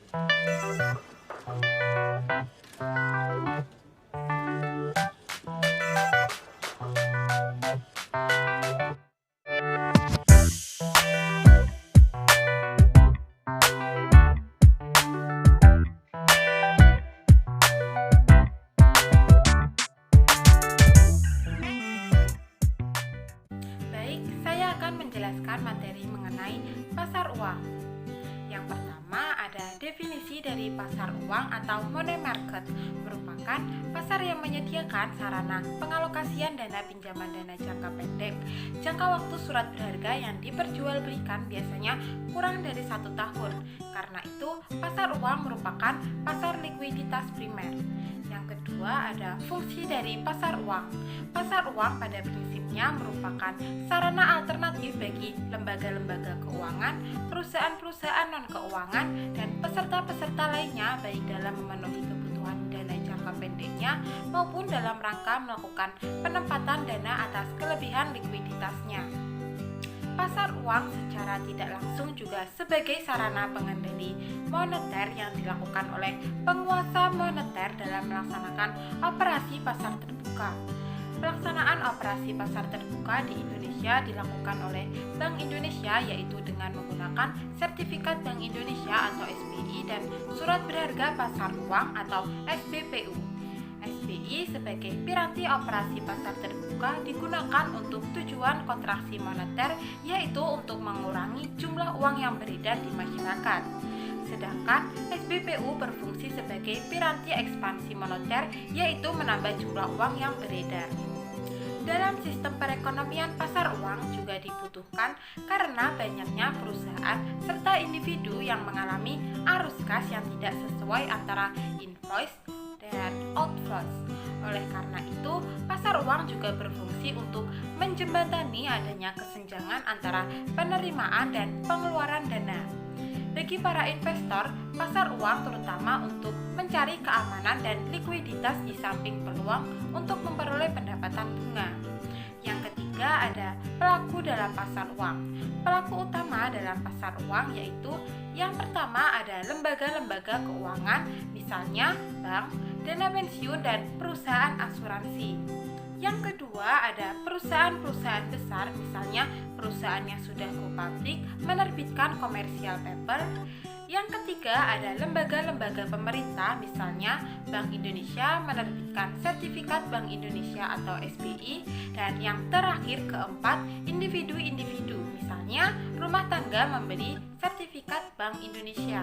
Baik, saya akan menjelaskan materi mengenai pasar uang. Yang pertama ada definisi dari pasar uang atau money market, merupakan pasar yang menyediakan sarana pengalokasian dana pinjaman dana jangka pendek, jangka waktu surat berharga yang diperjualbelikan biasanya kurang dari 1 tahun. Karena itu, pasar uang merupakan pasar likuiditas primer. Yang kedua ada fungsi dari pasar uang. Pasar uang pada prinsipnya merupakan sarana alternatif bagi lembaga-lembaga keuangan, perusahaan-perusahaan non-keuangan, dan peserta-peserta lainnya baik dalam memenuhi kebutuhan dana jangka pendeknya maupun dalam rangka melakukan penempatan dana atas kelebihan likuiditasnya. Pasar uang secara tidak langsung juga sebagai sarana pengendali moneter yang dilakukan oleh penguasa moneter dalam melaksanakan operasi pasar terbuka. Pelaksanaan operasi pasar terbuka di Indonesia dilakukan oleh Bank Indonesia, yaitu dengan menggunakan sertifikat Bank Indonesia atau SBI dan surat berharga pasar uang atau SBPU. SBI sebagai piranti operasi pasar terbuka digunakan untuk tujuan kontraksi moneter, yaitu untuk mengurangi jumlah uang yang beredar di masyarakat. Sedangkan SBPU berfungsi sebagai piranti ekspansi moneter, yaitu menambah jumlah uang yang beredar. Dalam sistem perekonomian, pasar uang juga dibutuhkan karena banyaknya perusahaan serta individu yang mengalami arus kas yang tidak sesuai antara inflows dan outflows. Oleh karena itu, pasar uang juga berfungsi untuk menjembatani adanya kesenjangan antara penerimaan dan pengeluaran dana. Bagi para investor, pasar uang terutama untuk mencari keamanan dan likuiditas di samping peluang untuk memperoleh pendapatan bunga. Yang ketiga ada pelaku dalam pasar uang. Pelaku utama dalam pasar uang yaitu yang pertama ada lembaga-lembaga keuangan, misalnya bank, dana pensiun, dan perusahaan asuransi. Yang kedua ada perusahaan-perusahaan besar, misalnya perusahaan yang sudah go public menerbitkan commercial paper. Yang ketiga ada lembaga-lembaga pemerintah, misalnya Bank Indonesia menerbitkan sertifikat Bank Indonesia atau SBI. Dan yang terakhir keempat, individu-individu, misalnya rumah tangga membeli sertifikat Bank Indonesia.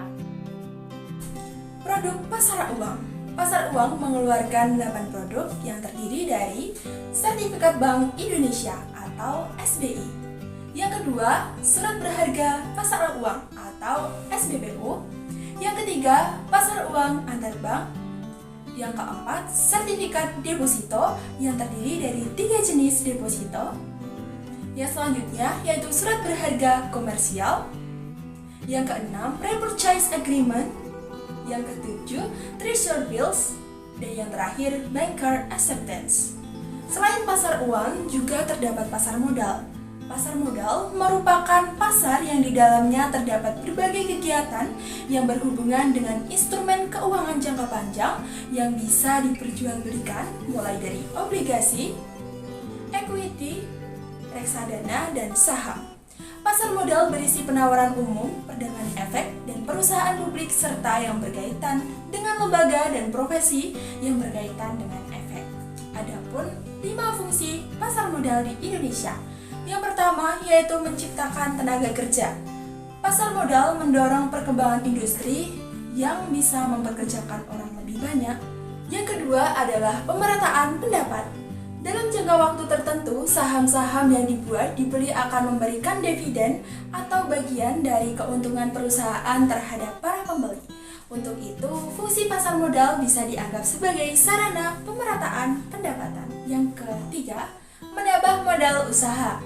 Produk pasar uang. Pasar uang mengeluarkan 8 produk yang terdiri dari sertifikat Bank Indonesia atau SBI. Yang kedua, surat berharga pasar uang atau SBPU. Yang ketiga, pasar uang antar bank. Yang keempat, sertifikat deposito yang terdiri dari 3 jenis deposito. Yang selanjutnya yaitu surat berharga komersial. Yang keenam, repurchase agreement. Yang ketujuh, treasury bills. Dan yang terakhir, bank card acceptance. Selain pasar uang, juga terdapat pasar modal. Pasar modal merupakan pasar yang di dalamnya terdapat berbagai kegiatan yang berhubungan dengan instrumen keuangan jangka panjang yang bisa diperjualbelikan, mulai dari obligasi, equity, reksadana, dan saham. Pasar modal berisi penawaran umum, perdagangan efek, dan perusahaan publik serta yang berkaitan dengan lembaga dan profesi yang berkaitan dengan efek. Adapun 5 fungsi pasar modal di Indonesia. Yang pertama yaitu menciptakan tenaga kerja. Pasar modal mendorong perkembangan industri yang bisa mempekerjakan orang lebih banyak. Yang kedua adalah pemerataan pendapat. Dalam jangka waktu tertentu, saham-saham yang dibuat dibeli akan memberikan dividen atau bagian dari keuntungan perusahaan terhadap para pembeli. Untuk itu, fungsi pasar modal bisa dianggap sebagai sarana pemerataan pendapatan. Yang ketiga, menambah modal usaha.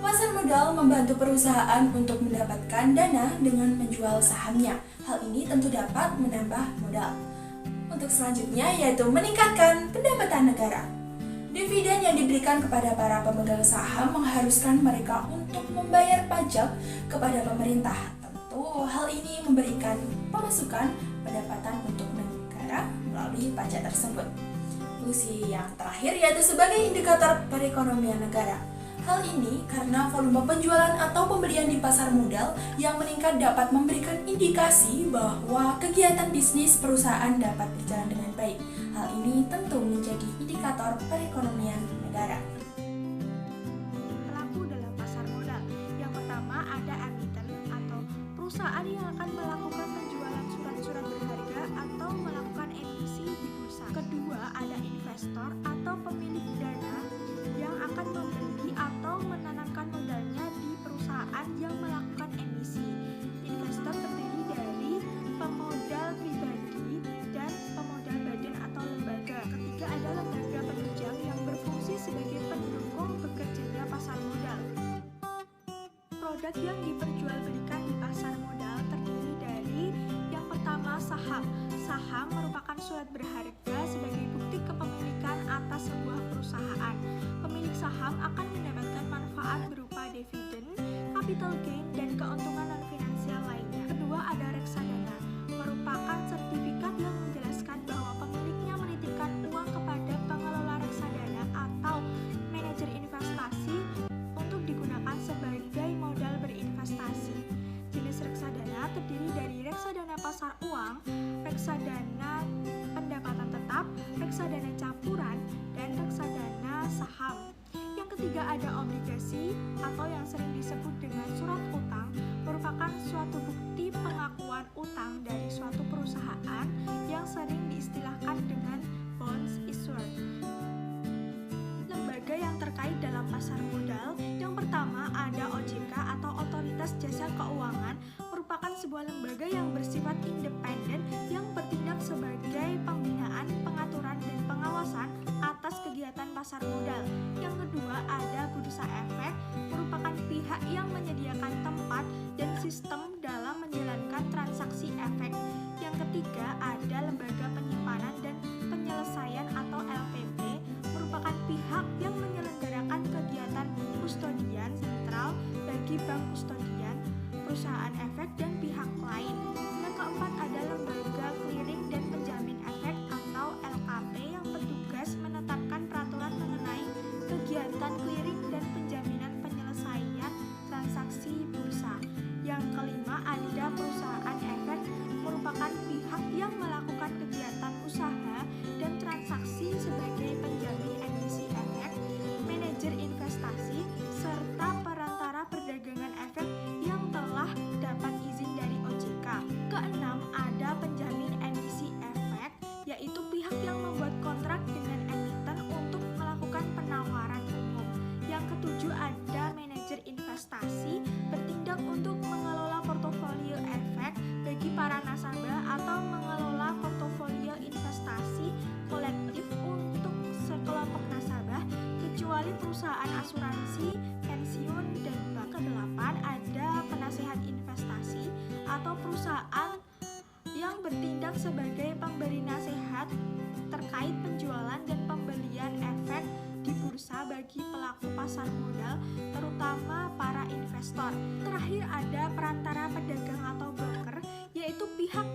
Pasar modal membantu perusahaan untuk mendapatkan dana dengan menjual sahamnya. Hal ini tentu dapat menambah modal. Untuk selanjutnya yaitu meningkatkan pendapatan negara. Dividen yang diberikan kepada para pemegang saham mengharuskan mereka untuk membayar pajak kepada pemerintah. hal ini memberikan pemasukan pendapatan untuk negara melalui pajak tersebut. Fungsi yang terakhir yaitu sebagai indikator perekonomian negara. Hal ini karena volume penjualan atau pembelian di pasar modal yang meningkat dapat memberikan indikasi bahwa kegiatan bisnis perusahaan dapat berjalan dengan baik. Hal ini tentu menjadi indikator perekonomian negara. Pelaku dalam pasar modal. Yang pertama ada emiten atau perusahaan yang akan melakukan penjualan surat-surat berharga atau melakukan emisi di bursa. Kedua ada investor atau pemilik dana yang akan membeli atau menanamkan modalnya di perusahaan yang melakukan emisi. Investor terdiri dari pemodal pribadi dan pemodal badan atau lembaga. Ketiga ada lembaga penunjang yang berfungsi sebagai pendukung bekerjanya pasar modal. Produk yang diperjualbelikan di pasar modal terdiri dari yang pertama saham. Saham merupakan surat berharga sebagai bukti kepemilikan atas sebuah perusahaan. Pemilik saham akan mendapatkan manfaat berupa dividen, capital gain, dan keuntungan non-finansial lainnya. Kedua ada reksadana, merupakan sertifikat yang menjelaskan bahwa pemiliknya menitipkan uang kepada pengelola reksadana atau manajer investasi untuk digunakan sebagai modal berinvestasi. Jenis reksadana terdiri dari reksadana pasar uang, reksadana pendapatan tetap, reksadana campuran, dan reksadana saham. Yang ketiga ada obligasi atau yang sering disebut dengan surat utang, merupakan suatu bukti pengakuan utang dari suatu perusahaan yang sering diistilahkan dengan bonds issuer. Lembaga yang terkait dalam pasar modal, yang pertama ada OJK atau Otoritas Jasa Keuangan, merupakan sebuah lembaga yang bersifat independen yang bertindak sebagai pembinaan, pengaturan, dan pengawasan atas kegiatan pasar modal. Yang kedua ada Bursa Efek, merupakan pihak yang menyediakan tempat dan sistem dalam menjalankan transaksi efek. Yang ketiga ada Lembaga Penyimpanan dan Penyelesaian atau LPP, merupakan pihak yang menyelenggarakan kegiatan kustodian sentral bagi bank kustodian, perusahaan efek, dan pihak lain. Yang keempat ada Lembaga Clearing dan Penjamin Efek atau LKP yang bertugas menetapkan peraturan mengenai kegiatan clearing dan penjaminan penyelesaian transaksi bursa. Yang kelima ada Perusahaan Efek, merupakan pihak yang melakukan kegiatan usaha dan transaksi sebagai penjamin emisi efek, manajer investasi, serta perantara perdagangan efek yang telah dapat izin dari OJK. Keenam ada penjamin emisi efek, yaitu pihak yang membuat kontrak dengan emiten untuk melakukan penawaran umum. Yang ketujuh ada manajer investasi, bertindak untuk mengelola portofolio efek bagi para nasabah atau mengelola portofolio investasi kolektif untuk sekelompok nasabah, kecuali perusahaan asuransi, pensiun, dan bank. Kedelapan ada penasehat investasi atau perusahaan yang bertindak sebagai pemberi nasihat terkait penjualan dan pembelian efek di bursa bagi pelaku pasar modal, terutama para investor. Terakhir ada perantara pedagang atau broker, yaitu pihak